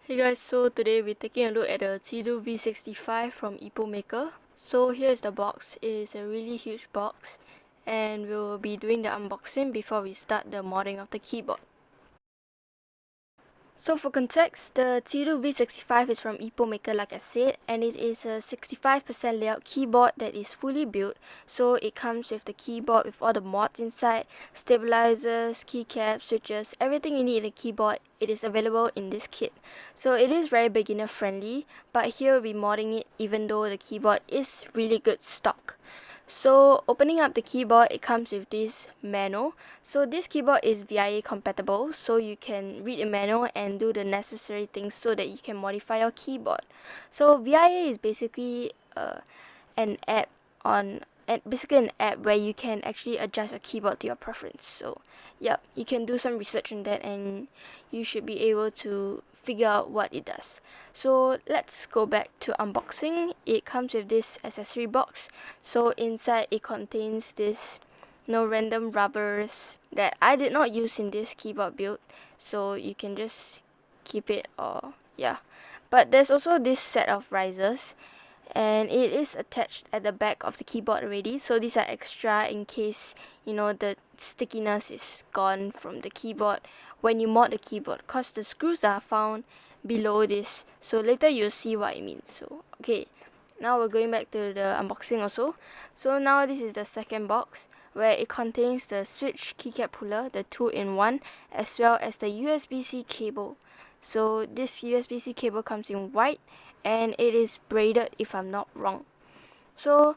Hey guys, so today we're taking a look at the CIDOO V65 from Maker. So here's the box. It is a really huge box and we'll be doing the unboxing before we start the modding of the keyboard. So for context, the CIDOO V65 is from Maker, like I said, and it is a 65% layout keyboard that is fully built. So it comes with the keyboard with all the mods inside, stabilizers, keycaps, switches, everything you need in a keyboard. It is available in this kit. So it is very beginner friendly, but here we'll be modding it even though the keyboard is really good stock. So opening up the keyboard, it comes with this manual. So this keyboard is VIA compatible, so you can read the manual and do the necessary things so that you can modify your keyboard. So VIA is basically an app where you can actually adjust your keyboard to your preference. So yep, you can do some research on that and you should be able to figure out what it does. So let's go back to unboxing. It comes with this accessory box. So inside it contains this random rubbers that I did not use in this keyboard build, so you can just keep it, or yeah. But there's also this set of risers and it is attached at the back of the keyboard already, so these are extra in case the stickiness is gone from the keyboard when you mod the keyboard, because the screws are found below this, so later you'll see what it means. So okay, now we're going back to the unboxing also. So now this is the second box, where it contains the switch keycap puller, the 2-in-1, as well as the USB-C cable. So this USB-C cable comes in white and it is braided if I'm not wrong. So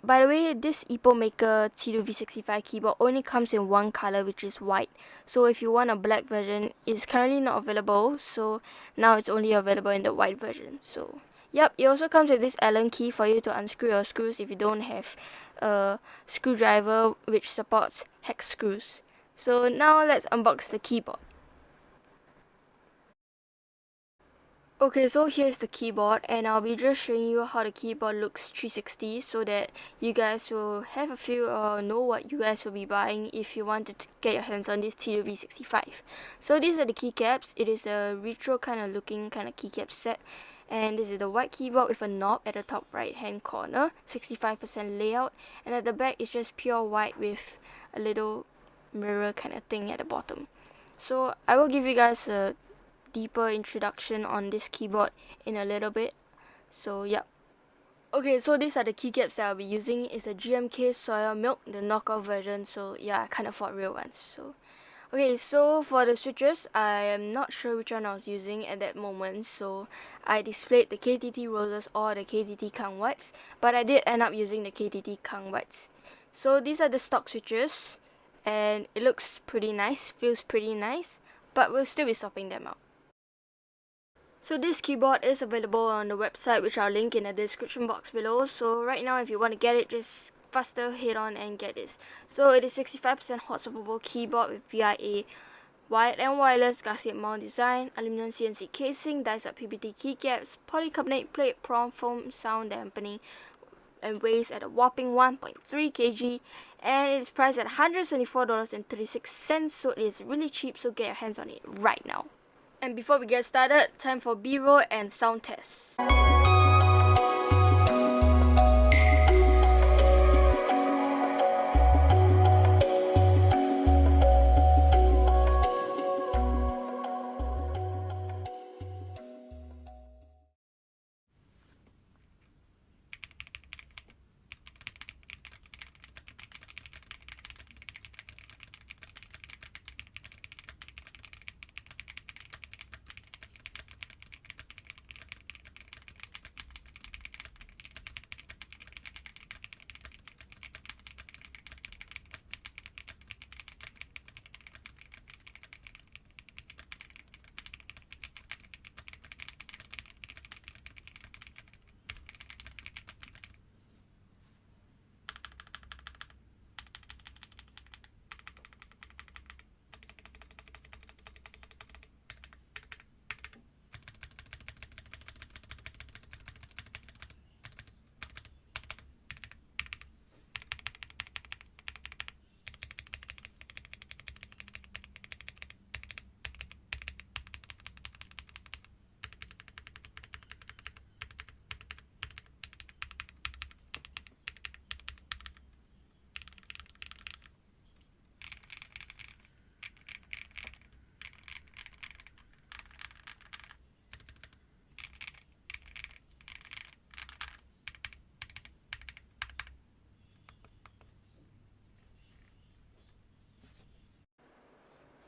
by the way, this Maker CIDOO V65 keyboard only comes in one color, which is white. So if you want a black version, it's currently not available, so now it's only available in the white version. So yep, it also comes with this Allen key for you to unscrew your screws if you don't have a screwdriver which supports hex screws. So now let's unbox the keyboard. Okay, so here's the keyboard and I'll be just showing you how the keyboard looks 360 so that you guys will have a feel or know what you guys will be buying if you want to get your hands on this CIDOO V65. So these are the keycaps. It is a retro kind of looking kind of keycap set, and this is the white keyboard with a knob at the top right hand corner, 65% layout, and at the back is just pure white with a little mirror kind of thing at the bottom. So I will give you guys a deeper introduction on this keyboard in a little bit. So yeah. Okay, so these are the keycaps that I'll be using. It's a GMK soya milk, the knockoff version. So yeah, I can't afford real ones. So okay, so for the switches, I am not sure which one I was using at that moment, so I displayed the KTT roses or the KTT Kang whites, but I did end up using the KTT Kang whites. So these are the stock switches and it looks pretty nice, feels pretty nice, but we'll still be swapping them out. So this keyboard is available on the website, which I'll link in the description box below. So right now, if you want to get it, just faster head on and get this. So it is 65% hot swappable keyboard with VIA wired and wireless gasket mount design, aluminum CNC casing, dies up PBT keycaps, polycarbonate plate, prong foam sound dampening, and weighs at a whopping 1.3 kg, and it is priced at $174.36, so it is really cheap, so get your hands on it right now. And before we get started, time for B-roll and sound test.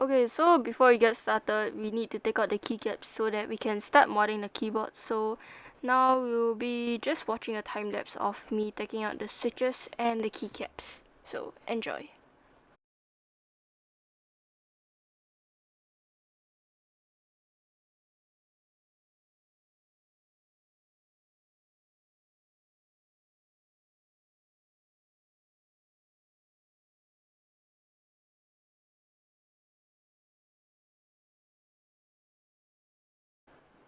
Okay, so before we get started, we need to take out the keycaps so that we can start modding the keyboard. So now we'll be just watching a time lapse of me taking out the switches and the keycaps. So enjoy.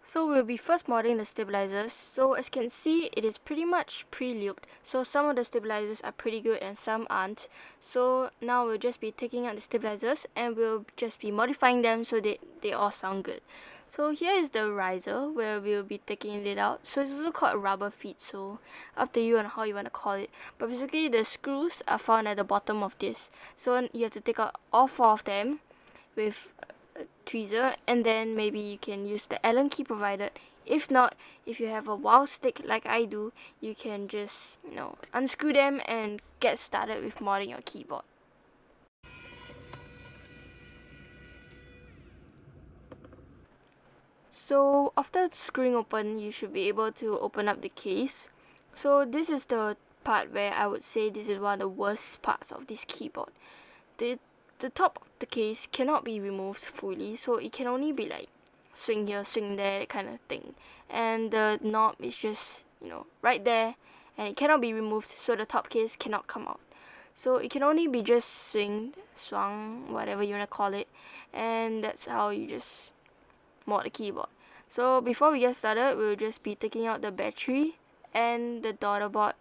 So we'll be first modding the stabilizers. So as you can see, it is pretty much pre-lubed. So some of the stabilizers are pretty good and some aren't. So now we'll just be taking out the stabilizers and we'll just be modifying them so they all sound good. So here is the riser where we'll be taking it out. So it's also called rubber feet, so up to you on how you want to call it. But basically the screws are found at the bottom of this. So you have to take out all 4 of them with tweezer, and then maybe you can use the Allen key provided. If not, if you have a wow stick like I do, you can just, unscrew them and get started with modding your keyboard. So after screwing open, you should be able to open up the case. So this is the part where I would say this is one of the worst parts of this keyboard. The top of the case cannot be removed fully, so it can only be like swing here, swing there, that kind of thing. And the knob is just, right there, and it cannot be removed, so the top case cannot come out. So it can only be just swung, whatever you want to call it, and that's how you just mod the keyboard. So before we get started, we'll just be taking out the battery and the daughter board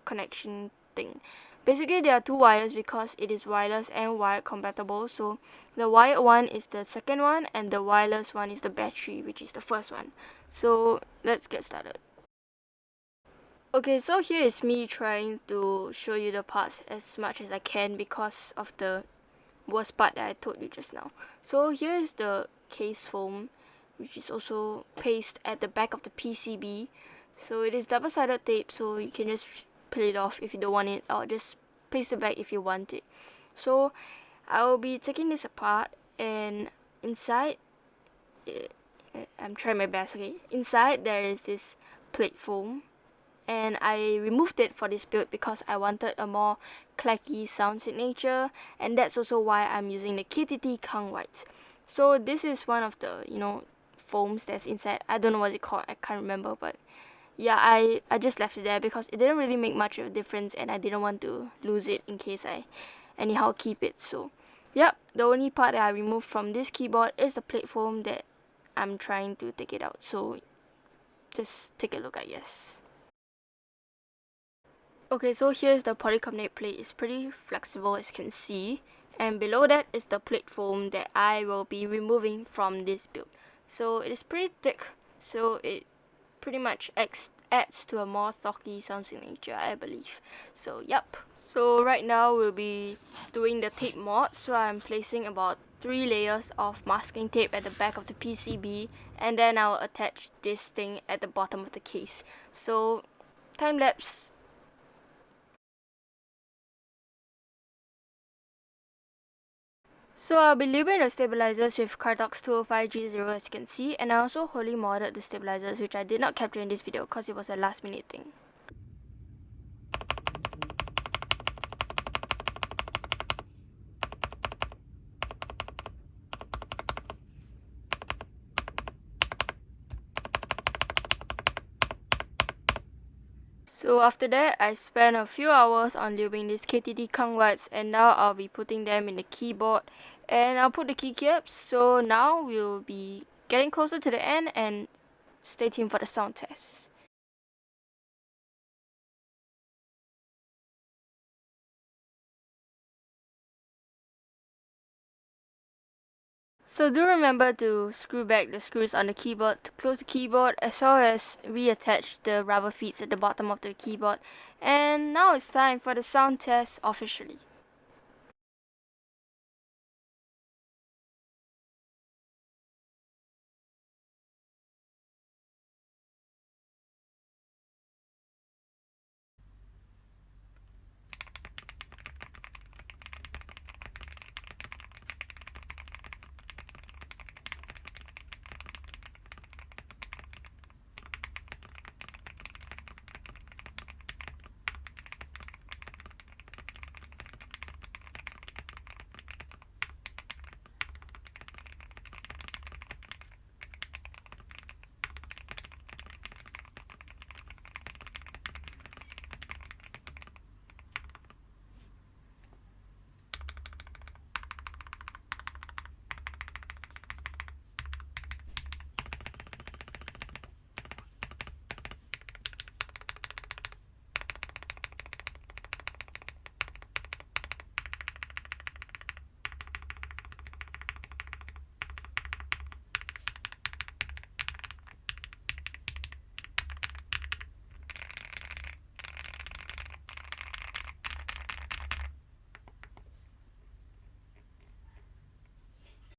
connection thing. Basically, there are 2 wires because it is wireless and wired compatible. So the wired one is the second one and the wireless one is the battery, which is the first one. So let's get started. Okay, so here is me trying to show you the parts as much as I can because of the worst part that I told you just now. So here is the case foam, which is also pasted at the back of the PCB. So it is double-sided tape, so you can just peel it off if you don't want it, or just paste it back if you want it. So I will be taking this apart, and inside, I'm trying my best, okay? Inside there is this plate foam, and I removed it for this build because I wanted a more clacky sound signature, and that's also why I'm using the KTT Kang White. So this is one of the, foams that's inside. I don't know what it's called, I can't remember, but yeah, I just left it there because it didn't really make much of a difference and I didn't want to lose it in case I anyhow keep it. So yep, the only part that I removed from this keyboard is the plate foam that I'm trying to take it out. So just take a look, I guess. Okay, so here's the polycarbonate plate. It's pretty flexible as you can see, and below that is the plate foam that I will be removing from this build. So it is pretty thick, so it pretty much adds to a more thocky sound signature, I believe. So yep. So right now we'll be doing the tape mod. So I'm placing about 3 layers of masking tape at the back of the PCB, and then I'll attach this thing at the bottom of the case. So time lapse. So I'll be lubing the stabilizers with Krytox 205G0 as you can see, and I also wholly modded the stabilizers, which I did not capture in this video because it was a last minute thing. So after that, I spent a few hours on lubing these KTT Kang Whites, and now I'll be putting them in the keyboard, and I'll put the keycaps. So now we'll be getting closer to the end, and stay tuned for the sound test. So do remember to screw back the screws on the keyboard to close the keyboard, as well as reattach the rubber feet at the bottom of the keyboard. And now it's time for the sound test officially.